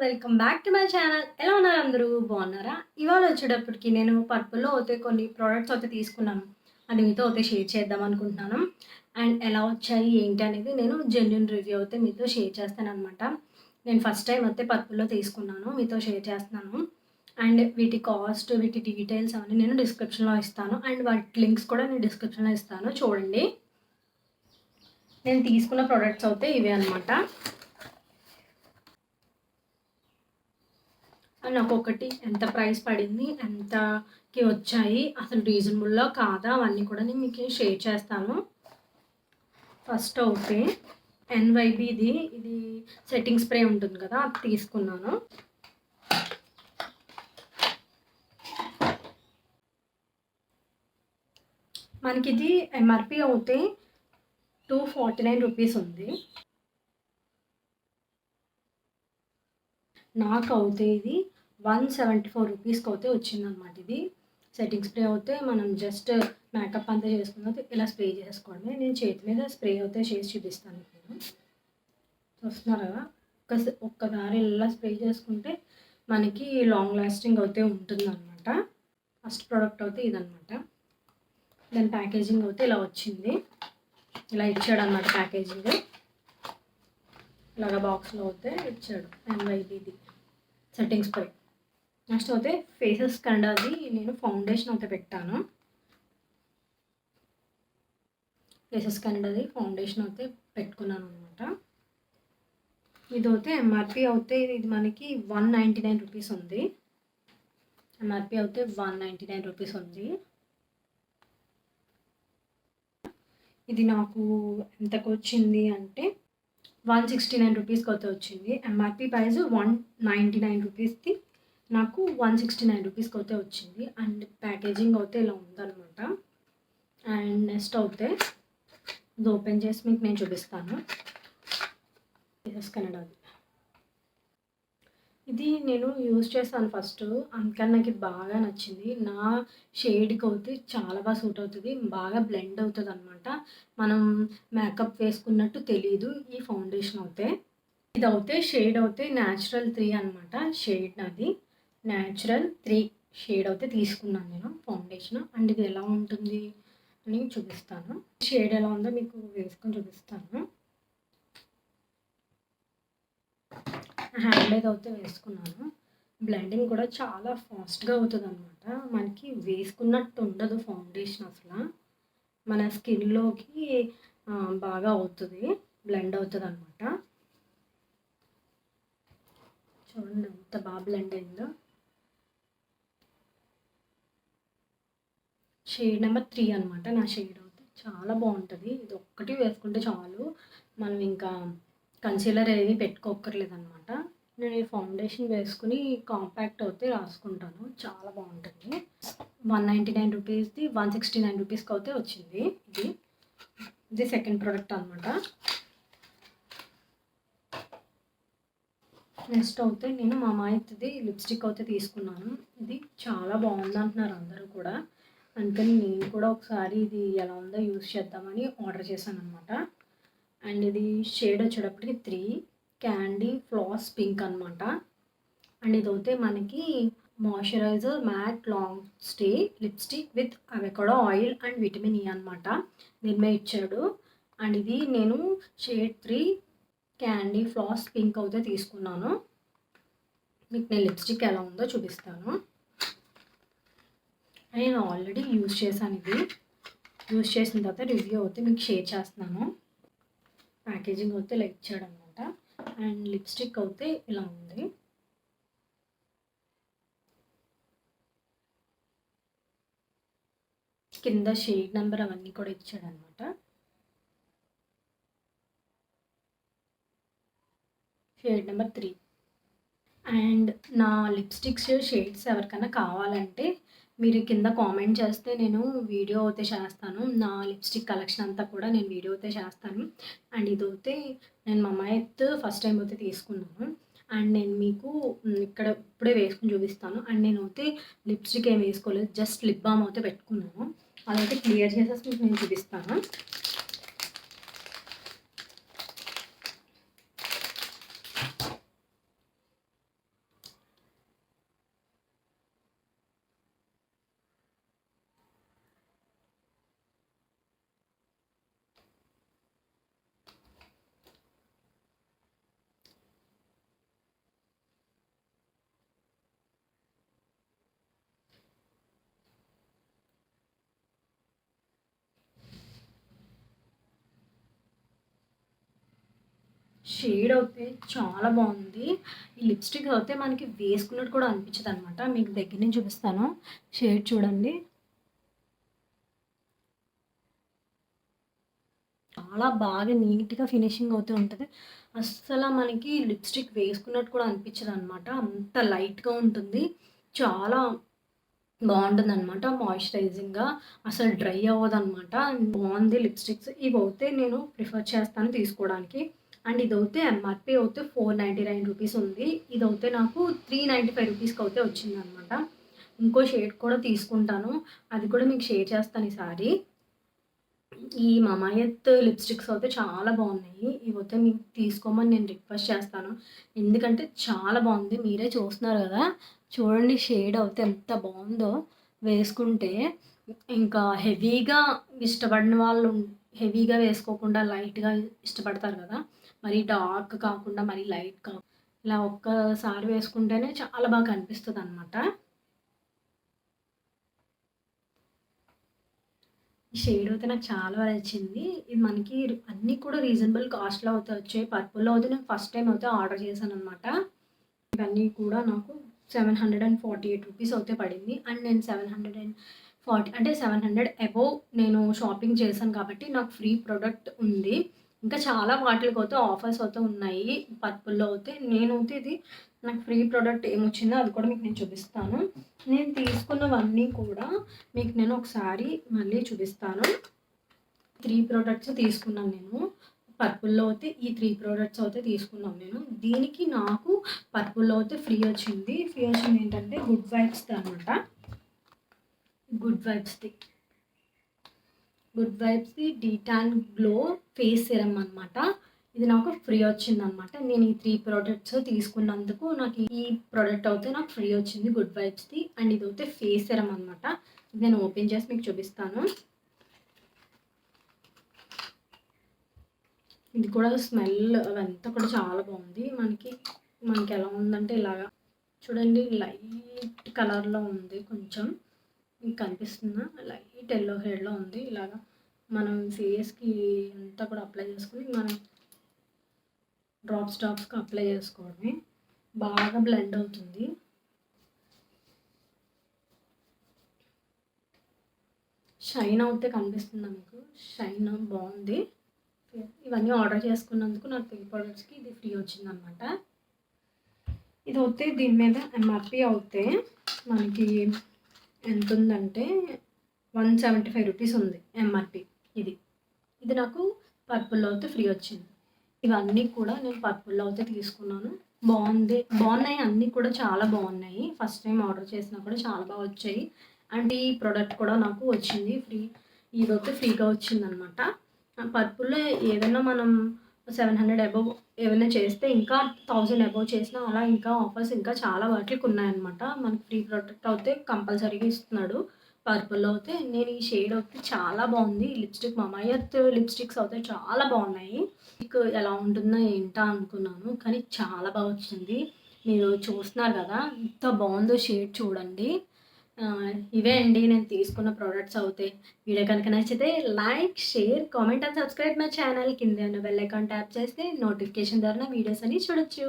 Welcome back to my channel. ఎలా ఉన్నారు అందరూ? బాగున్నారా? ఇవాళ వచ్చేటప్పటికి నేను పర్పుల్‌లో అయితే కొన్ని ప్రొడక్ట్స్ అయితే తీసుకున్నాను. అది మీతో అయితే షేర్ చేద్దాం అనుకుంటున్నాను. అండ్ ఎలా వచ్చాయి ఏంటి అనేది నేను జెన్యూన్ రివ్యూ అయితే మీతో షేర్ చేస్తాననమాట. నేను ఫస్ట్ టైమ్ అయితే పర్పుల్‌లో తీసుకున్నాను. మీతో షేర్ చేస్తున్నాను. అండ్ వీటి కాస్ట్, వీటి డీటెయిల్స్ అవన్నీ నేను డిస్క్రిప్షన్‌లో ఇస్తాను. అండ్ వాటి లింక్స్ కూడా నేను డిస్క్రిప్షన్‌లో ఇస్తాను. చూడండి. నేను తీసుకున్న ప్రొడక్ట్స్ అయితే ఇవే అనమాట. నాకు ఒకటి ఎంత ప్రైస్ పడింది, ఎంతకి వచ్చాయి, అసలు రీజనబుల్‌లో కాదా అవన్నీ కూడా నేను మీకు షేర్ చేస్తాను. ఫస్ట్ అయితే ఎన్వైబీది ఇది సెట్టింగ్ స్ప్రే ఉంటుంది కదా, అది తీసుకున్నాను. మనకి ఇది ఎంఆర్పి అయితే 249 రూపీస్ ఉంది. నాకు అయితే ఇది 174 రూపీస్కి అయితే వచ్చిందనమాట. ఇది సెట్టింగ్ స్ప్రే అయితే మనం జస్ట్ మేకప్ అంతా చేసుకున్న ఇలా స్ప్రే చేసుకోవడమే. నేను చేతి మీద స్ప్రే అయితే చేసి చూపిస్తాను. ఇప్పుడు చూస్తున్నారు కదా, ఒక్కసారి ఇలా స్ప్రే చేసుకుంటే మనకి లాంగ్ లాస్టింగ్ అయితే ఉంటుందన్నమాట. ఫస్ట్ ప్రోడక్ట్ అయితే ఇదనమాట. దాని ప్యాకేజింగ్ అయితే ఇలా వచ్చింది. ఇలా ఇచ్చాడు అన్నమాట ప్యాకేజింగ్. ఇలాగ బాక్స్లో అయితే ఇచ్చాడు ఎన్వైబీది సెట్టింగ్ స్ప్రే. నెక్స్ట్ అయితే ఫేసెస్ కెనడాది నేను ఫౌండేషన్ అయితే పెట్టాను. ఫేసెస్ కెనడాది ఫౌండేషన్ అయితే పెట్టుకున్నాను అనమాట. ఇది అయితే ఎంఆర్పి అయితే ఇది మనకి 199 రూపీస్ ఉంది. ఎంఆర్పి అయితే 199 రూపీస్ ఉంది. ఇది నాకు ఎంతకు వచ్చింది అంటే 169 రూపీస్కి అయితే వచ్చింది. ఎంఆర్పి ప్రైస్ 199 రూపీస్ది నాకు 169 రూపీస్కి అయితే వచ్చింది. అండ్ ప్యాకేజింగ్ అయితే ఇలా ఉందన్నమాట. అండ్ నెక్స్ట్ అయితే ఇది ఓపెన్ చేసి మీకు నేను చూపిస్తాను. కెనడాది ఇది నేను యూజ్ చేస్తాను ఫస్ట్, అందుకని నాకు ఇది బాగా నచ్చింది. నా షేడ్కి అయితే చాలా బాగా సూట్ అవుతుంది, బాగా బ్లెండ్ అవుతుంది అనమాట. మనం మేకప్ వేసుకున్నట్టు తెలీదు ఈ ఫౌండేషన్ అయితే. ఇది అయితే షేడ్ అయితే న్యాచురల్ 3 అనమాట. షేడ్ నాది న్యాచురల్ 3 షేడ్ అయితే తీసుకున్నాను నేను ఫౌండేషన్. అండ్ ఇది ఎలా ఉంటుంది అని చూపిస్తాను. షేడ్ ఎలా ఉందో మీకు వేసుకొని చూపిస్తాను. హ్యాండ్ మీద అయితే వేసుకున్నాను. బ్లెండింగ్ కూడా చాలా ఫాస్ట్గా అవుతుంది అనమాట. మనకి వేసుకున్నట్టు ఉండదు ఫౌండేషన్, అసలు మన స్కిన్లోకి బాగా అవుతుంది, బ్లెండ్ అవుతుంది అనమాట. చూడండి ఎంత బాగా బ్లెండ్ అయిందో. షేడ్ నెంబర్ 3 అనమాట నా షేడ్ అయితే. చాలా బాగుంటుంది. ఇది ఒక్కటి వేసుకుంటే చాలు, మనం ఇంకా కన్సీలర్ ఏది పెట్టుకోక్కర్లేదు అనమాట. నేను ఈ ఫౌండేషన్ వేసుకుని కాంపాక్ట్ అయితే రాసుకుంటాను. చాలా బాగుంటుంది. 199 రూపీస్ది 169 రూపీస్కి అయితే వచ్చింది. ఇది సెకండ్ ప్రోడక్ట్ అనమాట. నెక్స్ట్ అయితే నేను మా అమ్మాయిది లిప్స్టిక్ అయితే తీసుకున్నాను. ఇది చాలా బాగుంది అంటున్నారు అందరూ కూడా, అందుకని నేను కూడా ఒకసారి ఇది ఎలా ఉందో యూజ్ చేద్దామని ఆర్డర్ చేశాను అనమాట. అండ్ ఇది షేడ్ వచ్చేటప్పటికి 3 క్యాండీ ఫ్లాస్ పింక్ అనమాట. అండ్ ఇది అయితే మనకి moisturiser mat long stay lipstick with avocado oil and vitamin E అనమాట. దీని ఇచ్చాడు. అండ్ ఇది నేను షేడ్ 3 క్యాండీ ఫ్లాస్ పింక్ అయితే తీసుకున్నాను. మీకు నేను లిప్స్టిక్ ఎలా ఉందో చూపిస్తాను. నేను ఆల్రెడీ యూజ్ చేశాను. ఇది యూజ్ చేసిన తర్వాత రివ్యూ అయితే మీకు షేర్ చేస్తున్నాను. ప్యాకేజింగ్ అయితే ఇలా ఇచ్చాడు అనమాట. అండ్ లిప్స్టిక్ అయితే ఇలా ఉంది. కింద షేడ్ నెంబర్ అవన్నీ కూడా ఇచ్చాడు అనమాట. Shade number 3. అండ్ నా లిప్స్టిక్స్ షేడ్స్ ఎవరికైనా కావాలంటే మీరు కింద కామెంట్ చేస్తే నేను వీడియో అయితే చేస్తాను. నా లిప్స్టిక్ కలెక్షన్ అంతా కూడా నేను వీడియో అయితే చేస్తాను. అండ్ ఇదైతే నేను మా అమ్మాయి అయితే ఫస్ట్ టైం అయితే తీసుకున్నాను. అండ్ నేను మీకు ఇక్కడ ఇప్పుడే వేసుకుని చూపిస్తాను. అండ్ నేను అయితే లిప్స్టిక్ ఏం వేసుకోలేదు, జస్ట్ లిప్ బామ్ అయితే పెట్టుకున్నాను. అదైతే క్లియర్ చేసేసి మీకు నేను చూపిస్తాను. షేడ్ అయితే చాలా బాగుంది. ఈ లిప్స్టిక్ అయితే మనకి వేసుకున్నట్టు కూడా అనిపించదు అనమాట. మీకు దగ్గర నుంచి చూపిస్తాను. షేడ్ చూడండి, చాలా బాగా నీట్గా ఫినిషింగ్ అవుతూ ఉంటుంది. అస్సలు మనకి లిప్స్టిక్ వేసుకున్నట్టు కూడా అనిపించదు అనమాట. అంత లైట్గా ఉంటుంది. చాలా బాగుంటుందనమాట. మాయిశ్చరైజింగ్గా అసలు డ్రై అవ్వదనమాట. బాగుంది లిప్స్టిక్స్. ఇవి అయితే నేను ప్రిఫర్ చేస్తాను తీసుకోవడానికి. అండ్ ఇదైతే ఎంఆర్పి అయితే 499 రూపీస్ ఉంది. ఇదైతే నాకు 395 రూపీస్కి అయితే వచ్చిందనమాట. ఇంకో షేడ్ కూడా తీసుకుంటాను, అది కూడా మీకు షేర్ చేస్తాను ఈసారి. ఈ మమాయత్ లిప్స్టిక్స్ అయితే చాలా బాగున్నాయి. ఇవైతే మీకు తీసుకోమని నేను రిక్వెస్ట్ చేస్తాను. ఎందుకంటే చాలా బాగుంది. మీరే చూస్తున్నారు కదా, చూడండి షేడ్ అయితే ఎంత బాగుందో. వేసుకుంటే ఇంకా హెవీగా ఇష్టపడిన వాళ్ళు హెవీగా వేసుకోకుండా లైట్గా ఇష్టపడతారు కదా, మరి డార్క్ కాకుండా మరి లైట్ కాకుండా ఇలా ఒక్కసారి వేసుకుంటేనే చాలా బాగా కనిపిస్తుంది అనమాట. ఈ షేడ్ అయితే నాకు చాలా బాగా నచ్చింది. ఇది మనకి అన్నీ కూడా రీజనబుల్ కాస్ట్‌లో అయితే వచ్చాయి. పర్పుల్‌లో అయితే నేను ఫస్ట్ టైం అయితే ఆర్డర్ చేశాననమాట. ఇవన్నీ కూడా నాకు 748 రూపీస్ అయితే పడింది. అండ్ నేను 740 అంటే 700 అబోవ్ నేను షాపింగ్ చేశాను కాబట్టి నాకు ఫ్రీ ప్రొడక్ట్ ఉంది. ఇంకా చాలా వాటిలకైతే ఆఫర్స్ అయితే ఉన్నాయి. పర్పుల్‌లో అయితే నేనైతే ఇది నాకు ఫ్రీ ప్రొడక్ట్ ఏమొచ్చిందో అది కూడా మీకు నేను చూపిస్తాను. నేను తీసుకున్నవన్నీ కూడా మీకు నేను ఒకసారి మళ్ళీ చూపిస్తాను. 3 ప్రొడక్ట్స్ తీసుకున్నాను నేను. పర్పుల్‌లో అయితే ఈ 3 ప్రొడక్ట్స్ అయితే తీసుకున్నాను నేను. దీనికి నాకు పర్పుల్‌లో అయితే ఫ్రీ వచ్చింది. ఫ్రీ వచ్చింది ఏంటంటే గుడ్ వైబ్స్‌ది అనమాట. గుడ్ వైబ్స్‌ది డీటాన్ గ్లో ఫేస్ సిరమ్ అనమాట. ఇది నాకు ఫ్రీ వచ్చిందనమాట. నేను ఈ 3 ప్రొడక్ట్స్ తీసుకున్నందుకు నాకు ఈ ప్రొడక్ట్ అయితే నాకు ఫ్రీ వచ్చింది గుడ్ వైబ్స్‌ది. అండ్ ఇదైతే ఫేస్ సిరమ్ అనమాట. నేను ఓపెన్ చేసి మీకు చూపిస్తాను. ఇది కూడా స్మెల్ అదంతా కూడా చాలా బాగుంది. మనకి ఎలా ఉందంటే ఇలాగా చూడండి, లైట్ కలర్లో ఉంది. కొంచెం మీకు కనిపిస్తుందా? లైట్ ఎల్లో షేడ్లో ఉంది. ఇలాగా మనం ఫేస్కి అంతా కూడా అప్లై చేసుకుని మనం డ్రాప్స్గా అప్లై చేసుకోవడమే. బాగా బ్లెండ్ అవుతుంది. షైన్ అవుతే కనిపిస్తుందా మీకు? షైన్ బాగుంది. ఇవన్నీ ఆర్డర్ చేసుకున్నందుకు నాకు 3 ప్రొడక్ట్స్కి ఇది ఫ్రీ వచ్చిందనమాట. ఇది అయితే దీని మీద ఎంఆర్పి అవుతే మనకి ఎంత ఉందంటే 175 రూపీస్ ఉంది ఎంఆర్పి. ఇది నాకు పర్పుల్లో అయితే ఫ్రీ వచ్చింది. ఇవన్నీ కూడా నేను పర్పుల్లో అయితే తీసుకున్నాను. బాగున్నాయి అన్నీ కూడా చాలా బాగున్నాయి. ఫస్ట్ టైం ఆర్డర్ చేసినా కూడా చాలా బాగా వచ్చాయి. అండ్ ఈ ప్రోడక్ట్ కూడా నాకు వచ్చింది ఫ్రీ. ఇదైతే ఫ్రీగా వచ్చిందనమాట. పర్పుల్లో ఏదైనా మనం 700 అబోవ్ ఏమైనా చేస్తే ఇంకా 1000 అబోవ్ చేసినా అలా ఇంకా ఆఫర్స్ ఇంకా చాలా వాటికి ఉన్నాయన్నమాట. మనకి ఫ్రీ ప్రోడక్ట్ అయితే కంపల్సరీగా ఇస్తున్నాడు. పర్పుల్లో అయితే నేను ఈ షేడ్ అయితే చాలా బాగుంది. లిప్స్టిక్ మమాయత్ లిప్స్టిక్స్ అయితే చాలా బాగున్నాయి. మీకు ఎలా ఉంటుందో ఏంటా అనుకున్నాను, కానీ చాలా బాగా వచ్చింది. మీరు చూస్తున్నారు కదా ఎంత బాగుందో షేడ్ చూడండి. ఇవే అండి నేను తీసుకున్న ప్రోడక్ట్స్ అవుతాయి. వీడియో కనుక నచ్చితే like, share, comment and subscribe my channel. కింద ఉన్న బెల్ ఐకాన్ ట్యాప్ చేస్తే నోటిఫికేషన్ ద్వారా వీడియోస్ అని చూడొచ్చు.